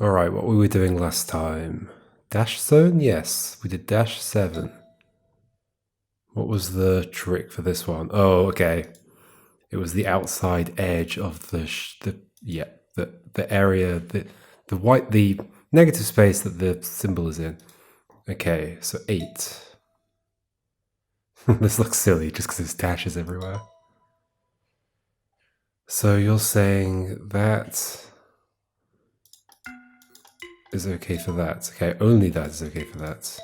Alright, what were we doing last time? Dash zone? Yes, we did dash 7. What was the trick for this one? Oh, okay. It was the outside edge of the area, the negative space that the symbol is in. Okay, so 8. This looks silly just because there's dashes everywhere. So you're saying that is okay for that. Okay, only that is okay for that.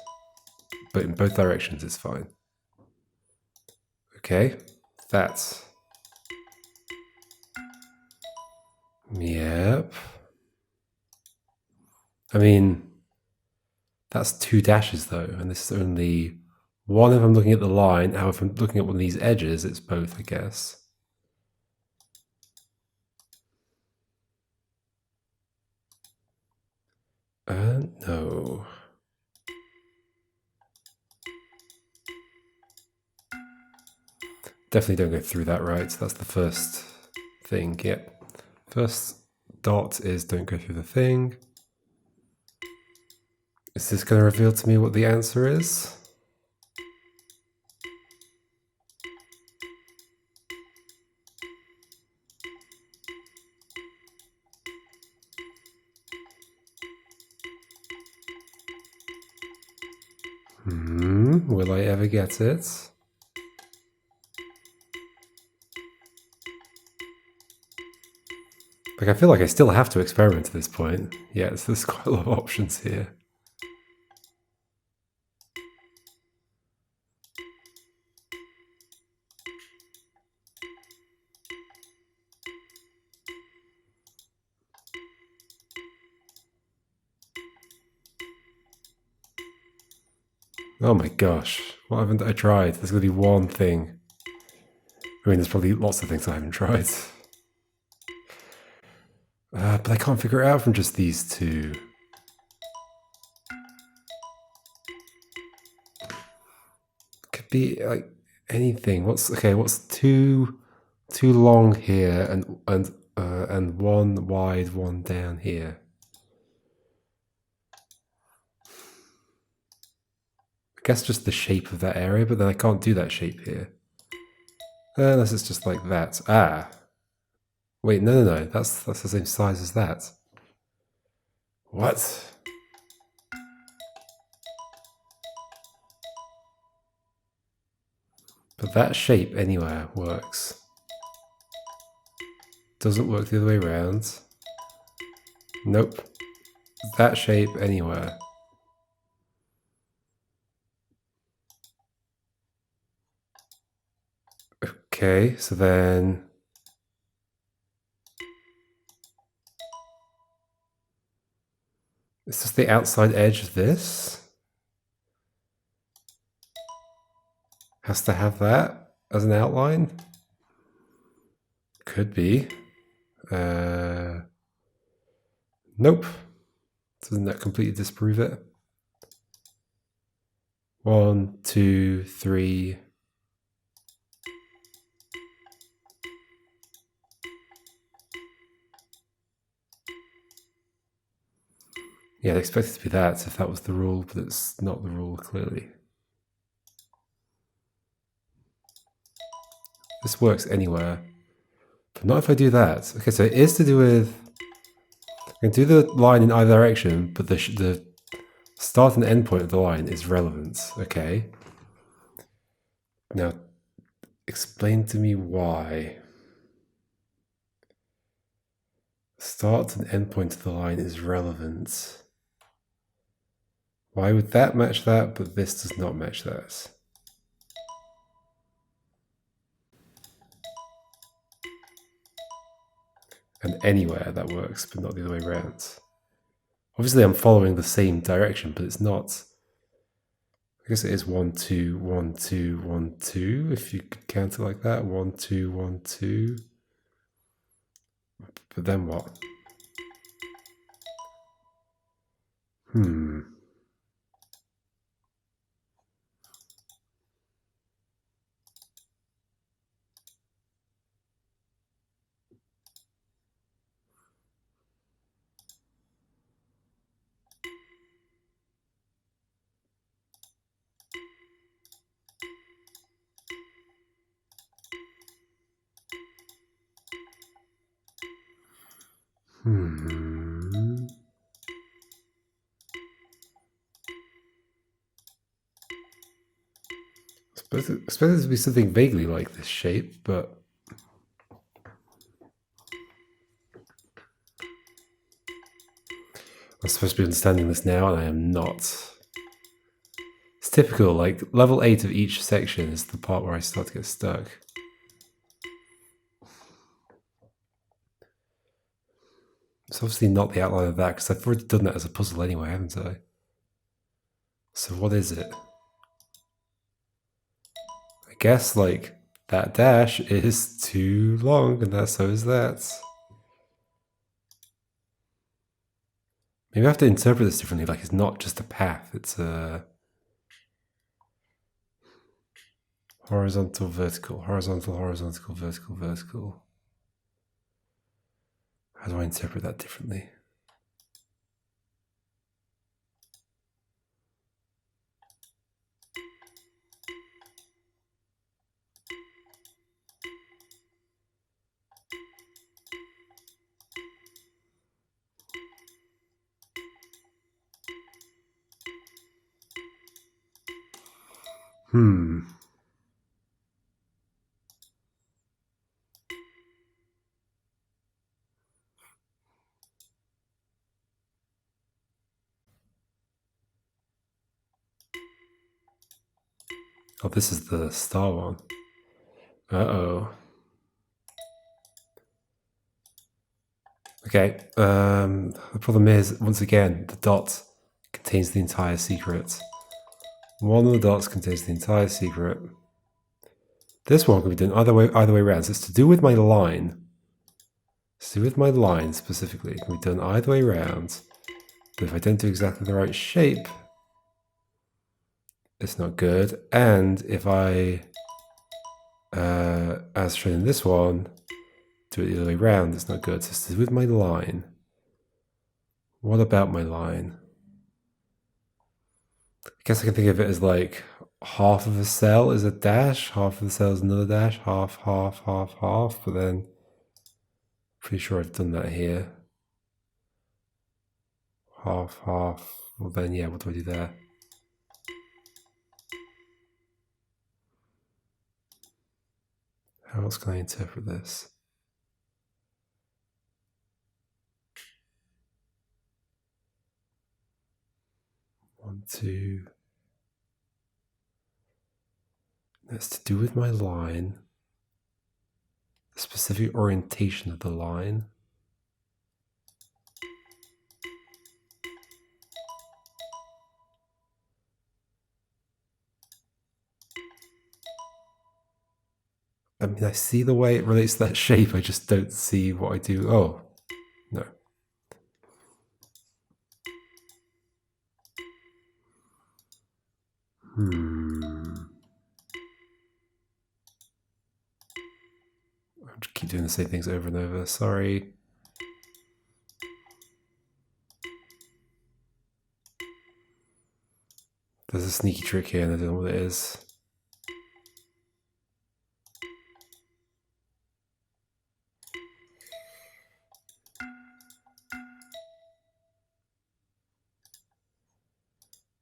But in both directions it's fine. Okay, that. Yep. I mean, that's 2 dashes though, and this is only one if I'm looking at the line. How if I'm looking at one of these edges, it's both, I guess. No. Definitely don't go through that, right? So that's the first thing, yep. First dot is don't go through the thing. Is this going to reveal to me what the answer is? Will I ever get it? Like, I feel like I still have to experiment at this point. Yeah, so there's quite a lot of options here. Oh my gosh, what haven't I tried? There's going to be one thing. I mean, there's probably lots of things I haven't tried. But I can't figure it out from just these two. Could be like anything. What's too long here and one wide, one down here. I guess just the shape of that area, but then I can't do that shape here. Unless it's just like that. Ah. Wait, no. That's the same size as that. What? But that shape anywhere works. Doesn't work the other way around. Nope. That shape anywhere. Okay, so then... Is this the outside edge of this? Has to have that as an outline? Could be. Nope. Doesn't that completely disprove it? 1, 2, 3. Yeah, I'd expect it to be that if that was the rule, but it's not the rule, clearly. This works anywhere, but not if I do that. Okay, so it is to do with... I can do the line in either direction, but the start and end point of the line is relevant. Okay. Now, explain to me why. Start and end point of the line is relevant. Why would that match that, but this does not match that? And anywhere that works, but not the other way around. Obviously, I'm following the same direction, but it's not. I guess it is 1, 2, 1, 2, 1, 2, if you could count it like that. 1, 2, 1, 2. But then what? Hmm. I suppose it to be something vaguely like this shape, but I'm supposed to be understanding this now, and I am not. It's typical, like level 8 of each section is the part where I start to get stuck. It's obviously not the outline of that, because I've already done that as a puzzle anyway, haven't I? So what is it? I guess, like, that dash is too long, and so is that. Maybe I have to interpret this differently, like it's not just a path, it's a horizontal, vertical, horizontal, horizontal, vertical, vertical. How do I interpret that differently? Oh, this is the star one. Uh-oh. Okay, the problem is, once again, the dot contains the entire secret. One of the dots contains the entire secret. This one can be done either way around. So it's to do with my line. It's to do with my line specifically. It can be done either way around. But if I don't do exactly the right shape, it's not good. And if I, as shown in this one, do it the other way around, it's not good. So it's to do with my line. What about my line? I guess I can think of it as like half of a cell is a dash, half of the cell is another dash, half, half, half, half, but then pretty sure I've done that here. Half, half, well then yeah, what do I do there? How else can I interpret this? One, two. That's to do with my line, the specific orientation of the line. I mean, I see the way it relates to that shape, I just don't see what I do. Oh, no. I just keep doing the same things over and over, sorry. There's a sneaky trick here and I don't know what it is.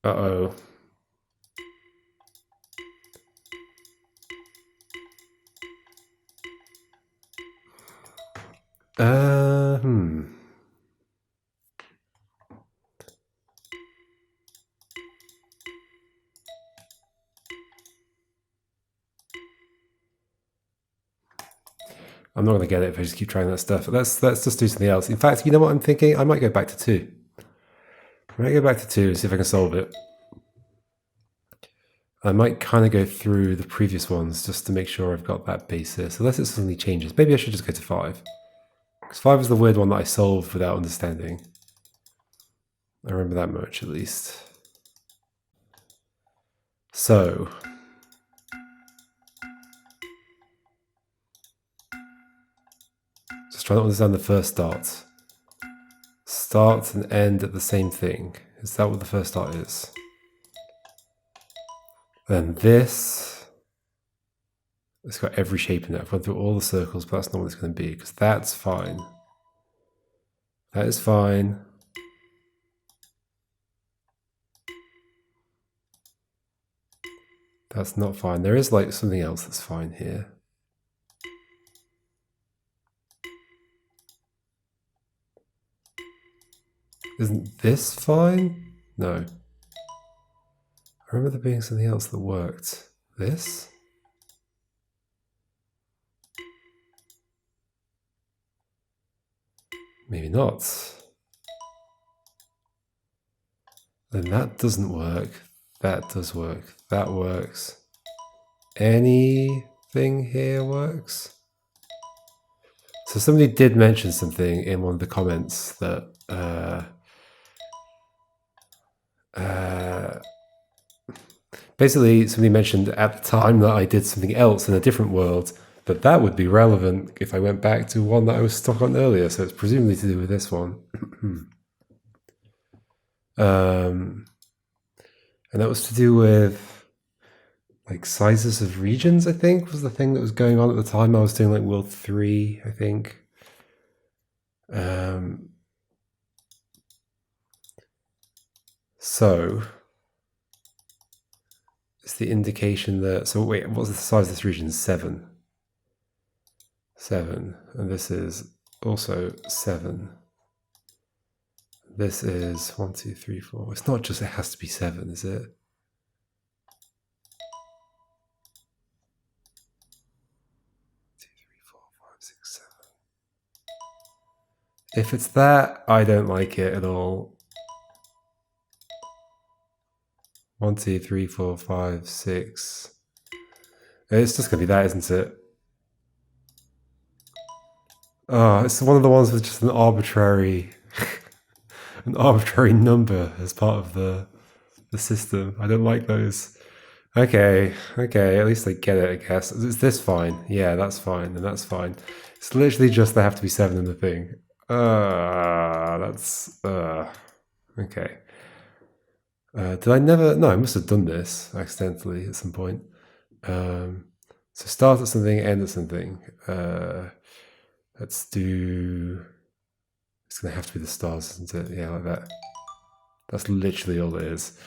Uh-oh. Hmm. I'm not going to get it if I just keep trying that stuff. Let's just do something else. In fact, you know what I'm thinking? I might go back to 2. I might go back to 2 and see if I can solve it. I might kind of go through the previous ones just to make sure I've got that basis, unless it suddenly changes. Maybe I should just go to 5. Because 5 is the weird one that I solved without understanding. I remember that much, at least. So, just trying to understand the first start. Start and end at the same thing. Is that what the first start is? Then this, it's got every shape in it. I've gone through all the circles, but that's not what it's going to be, because that's fine. That is fine. That's not fine. There is like something else that's fine here. Isn't this fine? No. I remember there being something else that worked. This? Maybe not. Then that doesn't work. That does work. That works. Anything here works? So somebody did mention something in one of the comments that basically somebody mentioned at the time that I did something else in a different world, but that would be relevant if I went back to one that I was stuck on earlier. So it's presumably to do with this one. And that was to do with like sizes of regions, I think, was the thing that was going on at the time. I was doing like World 3, I think. So it's the indication that, so wait, what's the size of this region? 7. 7. And this is also 7. This is 1, 2, 3, 4. It's not just it has to be 7, is it? 2, 3, 4, 5, 6, 7. If it's that, I don't like it at all. 1, 2, 3, 4, 5, 6. It's just gonna be that, isn't it? Oh, it's one of the ones with just an arbitrary number as part of the system. I don't like those. Okay, at least I get it, I guess. Is this fine? Yeah, that's fine, and that's fine. It's literally just there have to be 7 in the thing. That's okay. Did I never? No, I must have done this accidentally at some point. So start at something, end at something. Let's do. It's gonna have to be the stars, isn't it? Yeah, like that. That's literally all it is.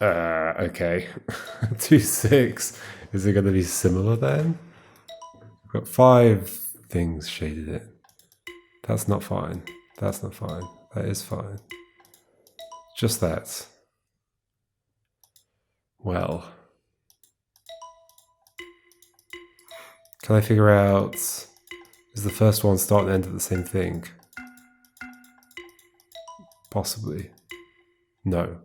Okay. 2, 6. Is it gonna be similar then? I've got 5 things shaded in. That's not fine. That's not fine. That is fine. Just that. Well. Can I figure out, is the first one start and end at the same thing? Possibly. No.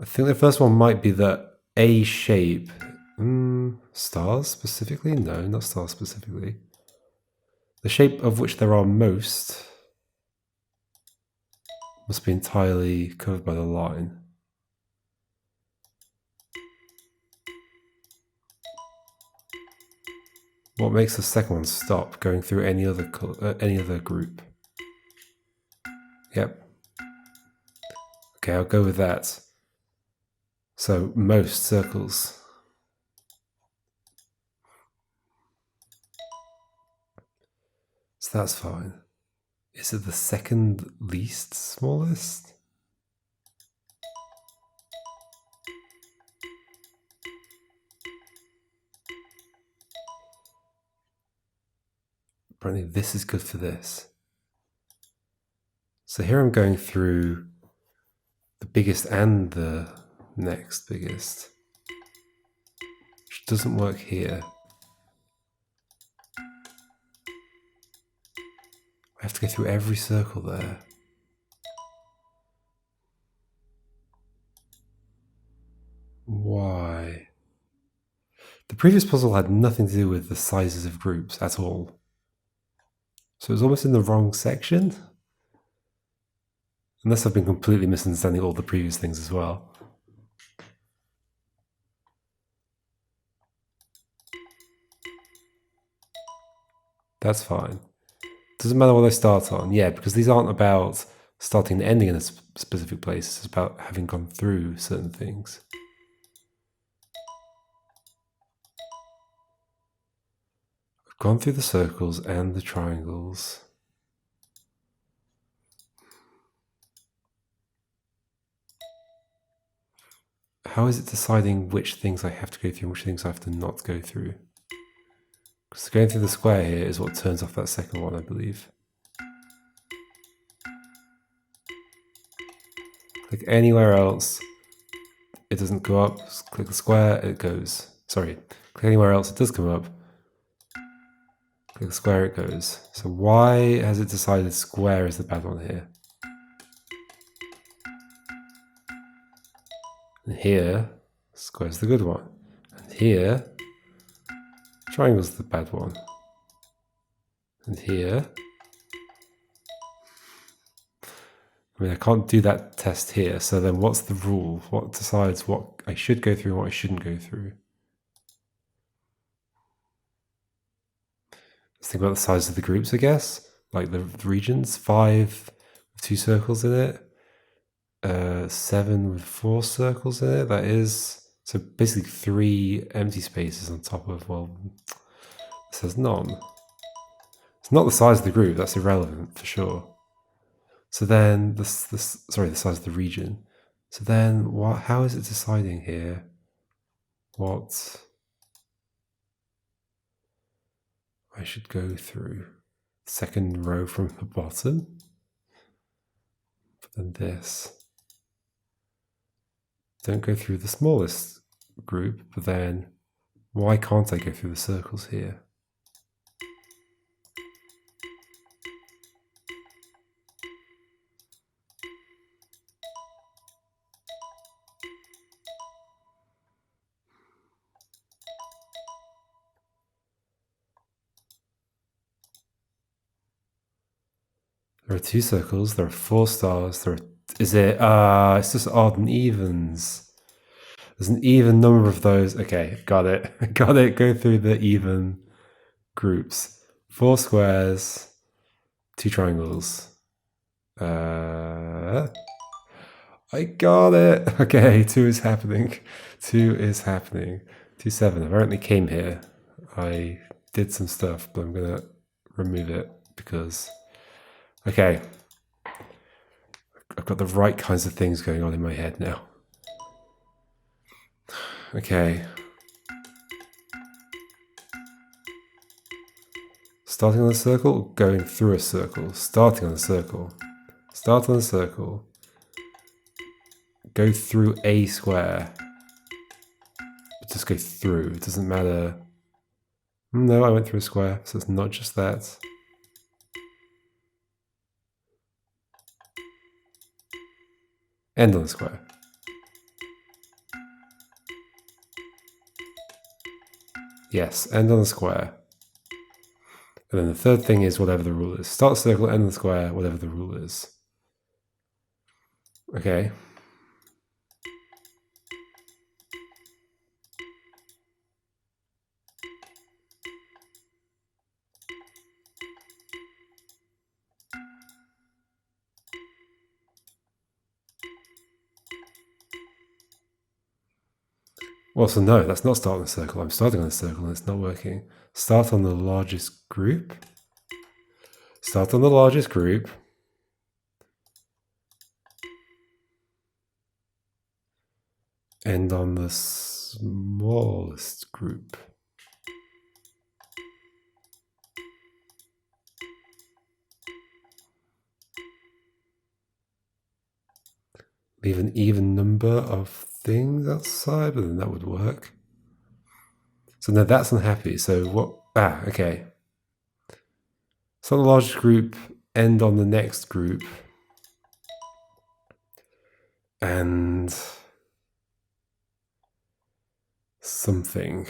I think the first one might be the A shape. Stars specifically? No, not stars specifically. The shape of which there are most must be entirely covered by the line. What makes the second one stop going through any other group? Yep. Okay, I'll go with that. So most circles. So that's fine. Is it the second least smallest? Apparently this is good for this. So here I'm going through the biggest and the next biggest, which doesn't work here. I have to go through every circle there. Why? The previous puzzle had nothing to do with the sizes of groups at all. So it was almost in the wrong section. Unless I've been completely misunderstanding all the previous things as well. That's fine. Doesn't matter what I start on. Yeah, because these aren't about starting and ending in a specific place. It's about having gone through certain things. Gone through the circles and the triangles. How is it deciding which things I have to go through and which things I have to not go through? Because going through the square here is what turns off that second one, I believe. Click anywhere else, it doesn't go up. Click the square, it goes. Sorry, click anywhere else, it does come up. Click the square, it goes. So why has it decided square is the bad one here? And here, square's the good one. And here, triangle's the bad one. And here, I mean, I can't do that test here. So then what's the rule? What decides what I should go through and what I shouldn't go through? Let's think about the size of the groups, I guess. Like the regions, 5 with 2 circles in it. 7 with 4 circles in it. That is, so basically 3 empty spaces on top of, well, it says none. It's not the size of the group, that's irrelevant for sure. So then, sorry, the size of the region. So then, how is it deciding here what I should go through? Second row from the bottom. But then this. Don't go through the smallest group, but then why can't I go through the circles here? There are 2 circles, there are 4 stars, it's just odd and evens. There's an even number of those. Okay, got it. Got it. Go through the even groups. 4 squares, 2 triangles. I got it. Okay, 2 is happening. 2 is happening. 2, 7. I apparently came here. I did some stuff, but I'm gonna remove it because, okay, I've got the right kinds of things going on in my head now. Okay. Starting on a circle, going through a circle. Starting on a circle. Start on a circle. Go through a square. But just go through. It doesn't matter. No, I went through a square, so it's not just that. End on a square. Yes, end on a square. And then the third thing is whatever the rule is. Start a circle, end on the square, whatever the rule is. Okay. Well, so no, that's not start on a circle. I'm starting on a circle and it's not working. Start on the largest group. Start on the largest group. End on the smallest group. Leave an even number of things outside, but then that would work. So no, that's unhappy. So what? Okay. So the largest group, end on the next group. And something.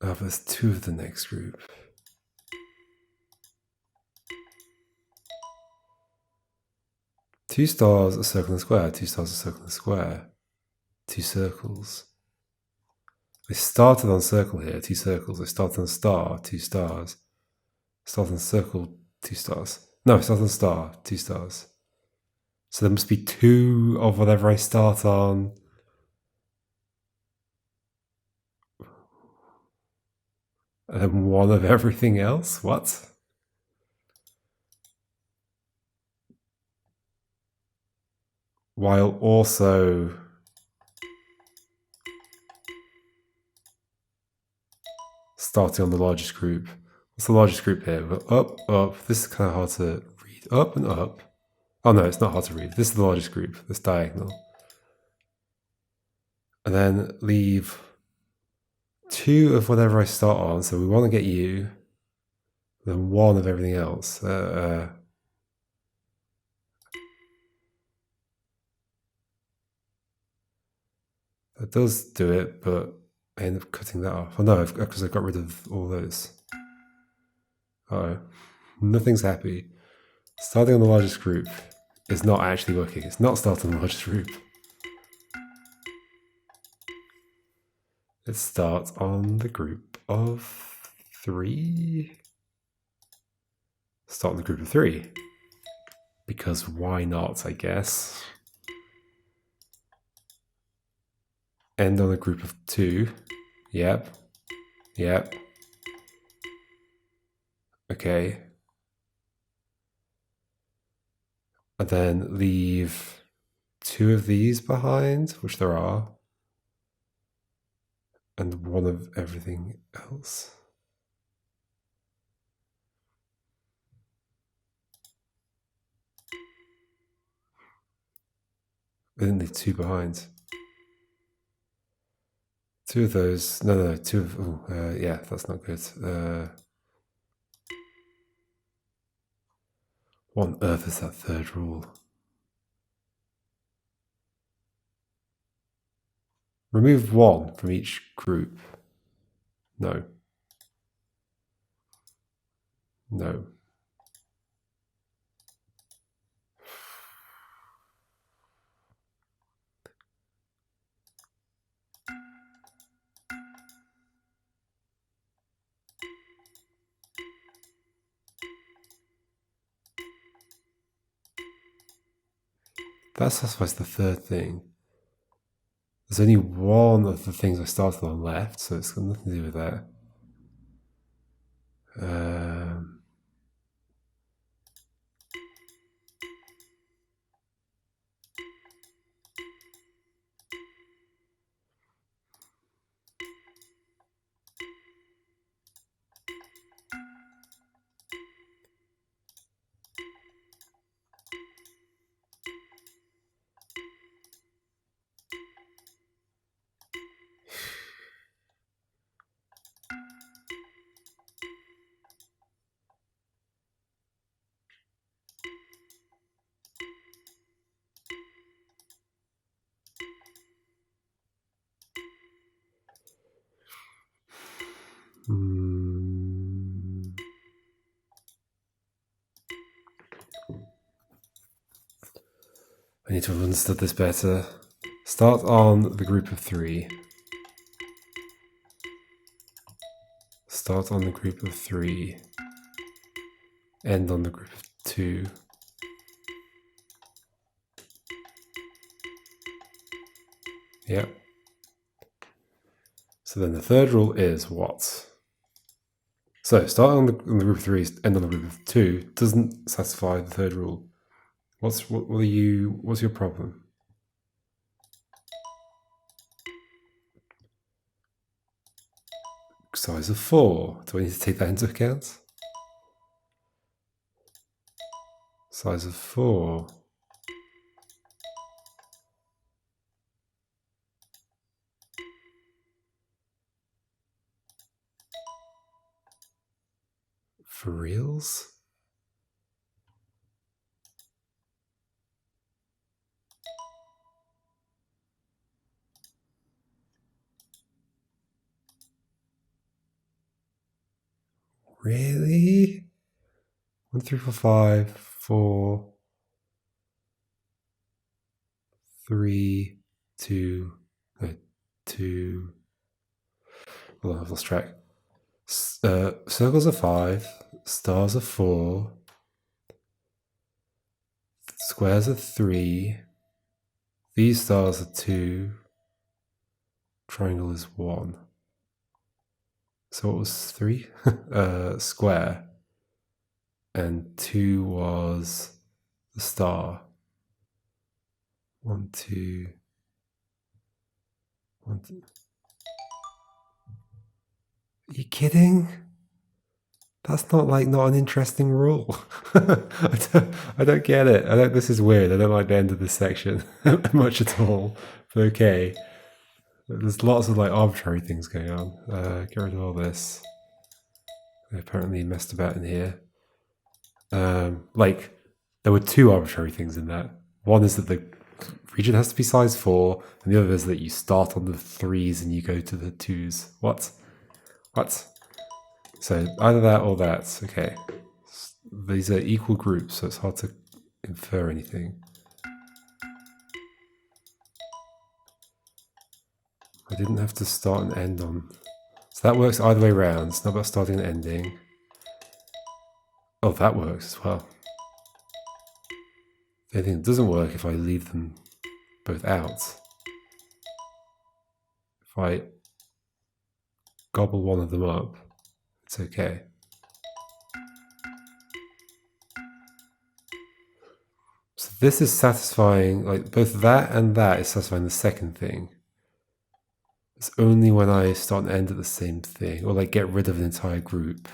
Oh, there's 2 of the next group. Two stars, a circle and a square. 2 stars, a circle and a square. 2 circles. I started on circle here, 2 circles. I started on star, 2 stars. Start on circle, 2 stars. No, I started on star, 2 stars. So there must be 2 of whatever I start on. And then 1 of everything else? What? While also starting on the largest group. What's the largest group here? We've got up, up. This is kind of hard to read. Up and up. Oh no, it's not hard to read. This is the largest group, this diagonal. And then leave 2 of whatever I start on. So we want to get you. Then 1 of everything else. That does do it, but I end up cutting that off. Oh no, because I got rid of all those. Uh-oh. Nothing's happy. Starting on the largest group is not actually working. It's not starting on the largest group. Let's start on the group of 3. Start on the group of 3. Because why not, I guess. End on a group of 2. Yep. Yep. Okay. And then leave 2 of these behind, which there are. And 1 of everything else. I didn't leave 2 behind. 2 of those. No, 2 of. Oh, yeah, that's not good. What on earth is that third rule? Remove 1 from each group. No. No. That's, I suppose, the third thing. There's only 1 of the things I started on left, so it's got nothing to do with that. I need to have understood this better. Start on the group of 3. Start on the group of 3. End on the group of 2. Yep. So then the third rule is what? So start on the group of 3, end on the group of 2 doesn't satisfy the third rule. What's your problem? Size of 4. Do I need to take that into account? Size of 4. For reals? Really? 1, 3, 4, 5, 4, 3, 2, 2. Hold on, I've lost track. Circles are 5, stars are 4, squares are 3, these stars are 2, triangle is 1. So what was 3? Square. And 2 was the star. 1, 2, 1, 2. Are you kidding? That's not an interesting rule. I don't get it. This is weird. I don't like the end of this section much at all. But okay. There's lots of arbitrary things going on. Get rid of all this. I apparently messed about in here. There were 2 arbitrary things in that. One is that the region has to be size 4, and the other is that you start on the 3s and you go to the 2s. What? So either that or that. Okay. These are equal groups, so it's hard to infer anything. I didn't have to start and end on. So that works either way around. It's not about starting and ending. Oh, that works as well. The only thing that doesn't work if I leave them both out. If I gobble one of them up, it's okay. So this is satisfying, both that and that is satisfying the second thing. It's only when I start and end at the same thing, or get rid of an entire group.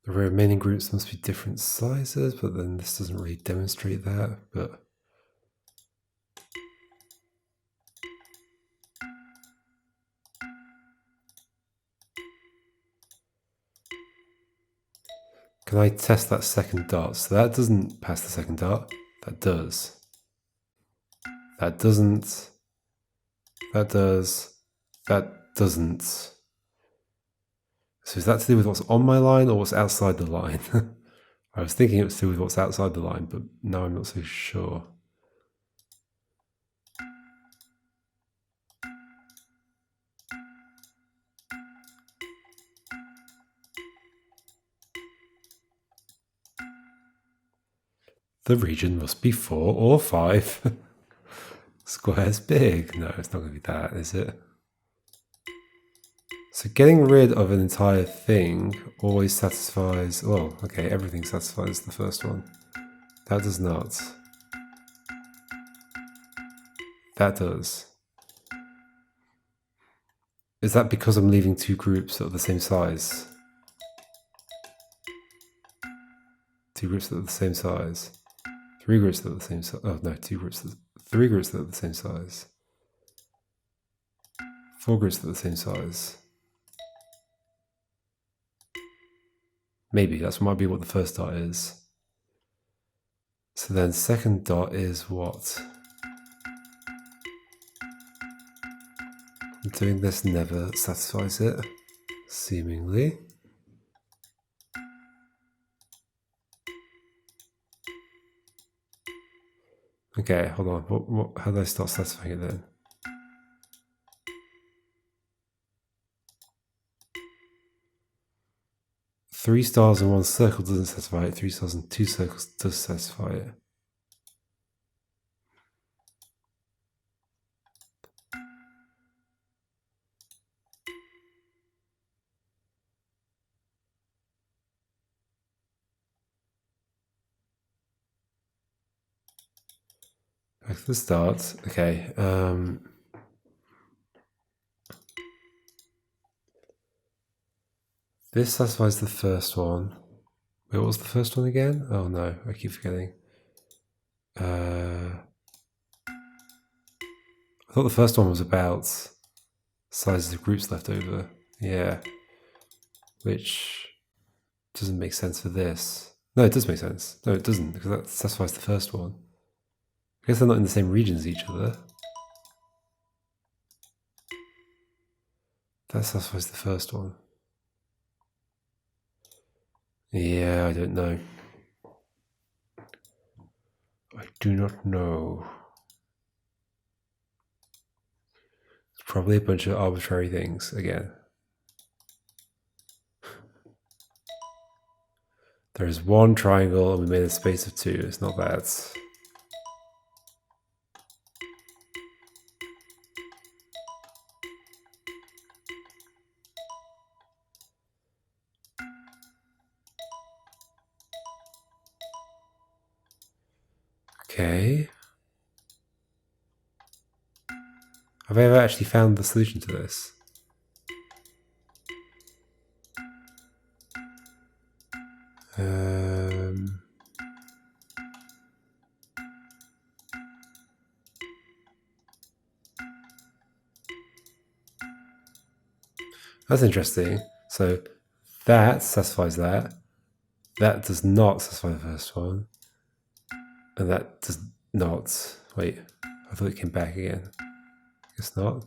The remaining groups must be different sizes, but then this doesn't really demonstrate that, but can I test that second dot? So that doesn't pass the second dot. That does. That doesn't. That does. That doesn't. So is that to do with what's on my line or what's outside the line? I was thinking it was to do with what's outside the line, but now I'm not so sure. The region must be 4 or 5 squares big. No, it's not going to be that, is it? So getting rid of an entire thing always satisfies... Well, okay, everything satisfies the first one. That does not. That does. Is that because I'm leaving 2 groups that are the same size? 2 groups that are the same size. 3 groups that are the same size. Oh no, 2 groups. 3 groups that are the same size. 4 groups that are the same size. Maybe that might be what the first dot is. So then second dot is what? Doing this never satisfies it, seemingly. Okay, hold on. How do I start satisfying it then? Three stars in one circle doesn't satisfy it. 3 stars in 2 circles does satisfy it. Back to the start. Okay. This satisfies the first one. Wait, what was the first one again? Oh no, I keep forgetting. I thought the first one was about sizes of groups left over. Yeah. Which doesn't make sense for this. No, it does make sense. No, it doesn't, because that satisfies the first one. I guess they're not in the same region as each other. That satisfies the first one. Yeah, I don't know. I do not know. It's probably a bunch of arbitrary things again. There's one triangle and we made a space of 2. It's not bad. Okay. Have I ever actually found the solution to this? That's interesting. So that satisfies that. That does not satisfy the first one. And that does not. Wait, I thought it came back again. Guess not.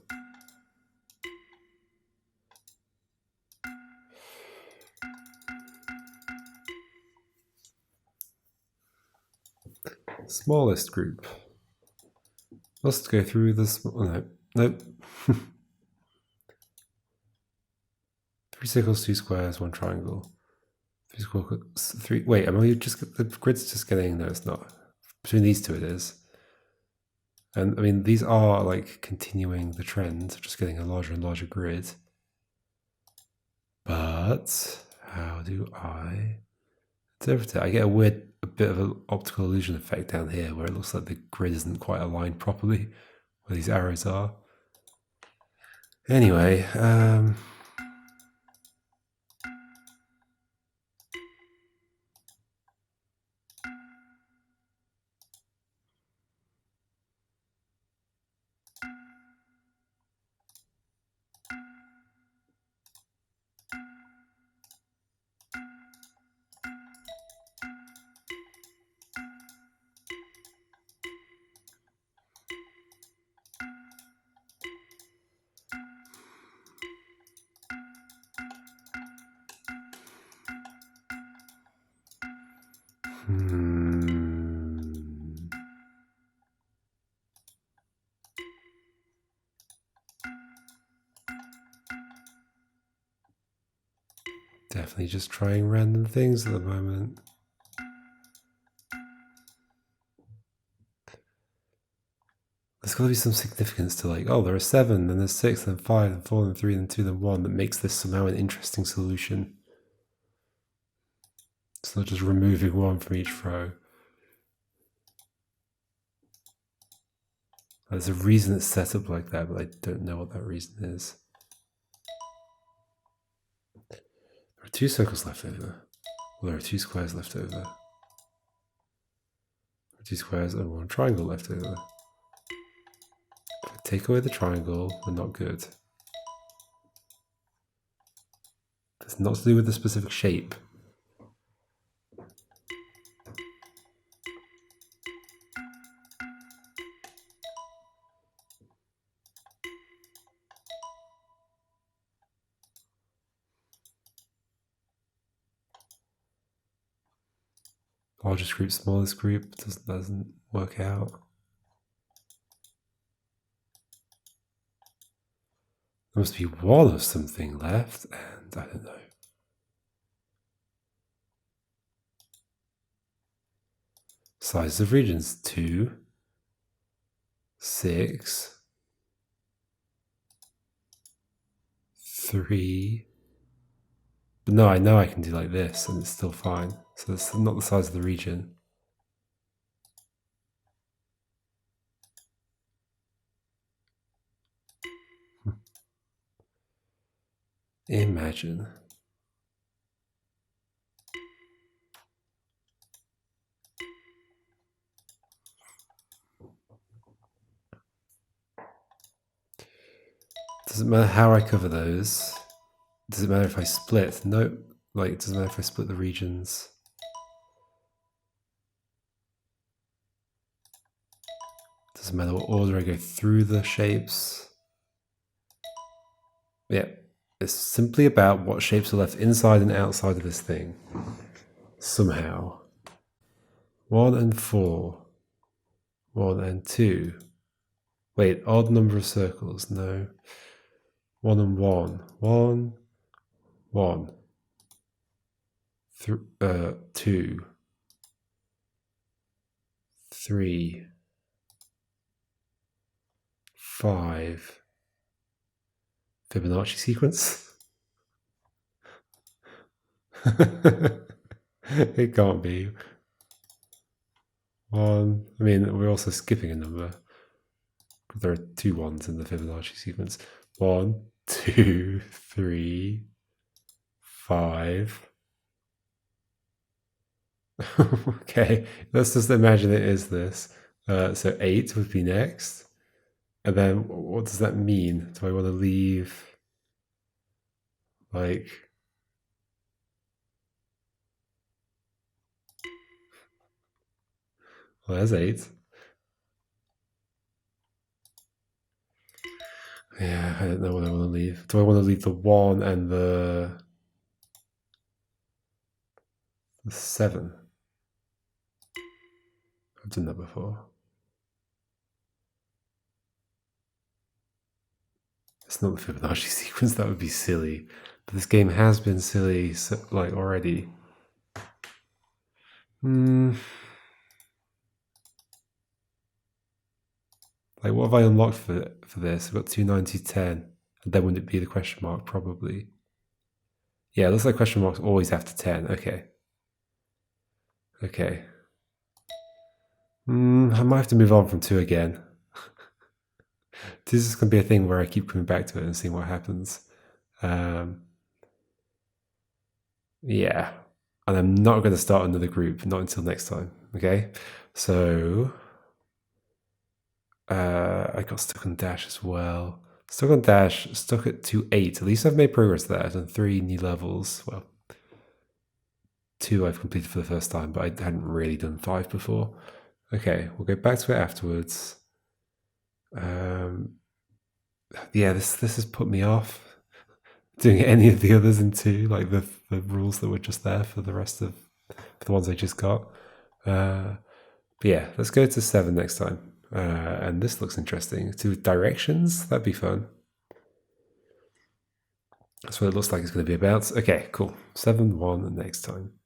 Smallest group. Let's go through this. Oh, no. Nope. 3 circles, 2 squares, 1 triangle. 3 squares, 3. Wait, am I just. The grid's just getting. No, it's not. Between these two, it is. And I mean, these are like continuing the trend, just getting a larger and larger grid. But how do I interpret it? I get a bit of an optical illusion effect down here where it looks like the grid isn't quite aligned properly where these arrows are. Anyway, definitely just trying random things at the moment. There's got to be some significance to like, oh, there are 7, then there's 6, then 5, then 4, then 3, then 2, then 1 that makes this somehow an interesting solution. It's not just removing 1 from each row. There's a reason it's set up like that, but I don't know what that reason is. There are 2 circles left over. Well, there are 2 squares left over. There are 2 squares and 1 triangle left over. If I take away the triangle, we're not good. It's not to do with the specific shape. Largest group, smallest group doesn't work out. There must be 1 of something left, and I don't know. Size of regions 2, 6, 3. But no, I know I can do like this and it's still fine. So it's not the size of the region. Imagine. Doesn't matter how I cover those. Does it matter if I split? Nope. Like, it doesn't matter if I split the regions. Doesn't matter what order I go through the shapes. Yeah, it's simply about what shapes are left inside and outside of this thing. Somehow. 1 and 4. 1 and 2. Wait, odd number of circles. No. 1 and 1. 1, 1. 2, 3, 5. Fibonacci sequence? It can't be. 1. I mean, we're also skipping a number. There are 2 1s in the Fibonacci sequence. 1, 2, 3, 5. Okay, let's just imagine it is this. So 8 would be next. And then what does that mean? Do I want to leave like... Well, there's 8. Yeah, I don't know what I want to leave. Do I want to leave the 1 and the 7? I've done that before. It's not the Fibonacci sequence, that would be silly. But this game has been silly, like, already. Like, what have I unlocked for this? I've got 290, 10. And then wouldn't it be the question mark? Probably. Yeah, it looks like question marks always after 10. Okay. Okay. I might have to move on from 2 again. This is going to be a thing where I keep coming back to it and seeing what happens. Yeah. And I'm not going to start another group, not until next time. Okay? So... I got stuck on dash as well. Stuck on dash, stuck at 2.8. At least I've made progress there. I've done 3 new levels. Well, 2 I've completed for the first time, but I hadn't really done 5 before. Okay, we'll go back to it afterwards. Yeah, this has put me off doing any of the others in 2, like the rules that were just there for the rest of the ones I just got. But yeah, let's go to 7 next time. And this looks interesting. 2 directions, that'd be fun. That's what it looks like it's going to be about. Okay, cool. 7, 1 next time.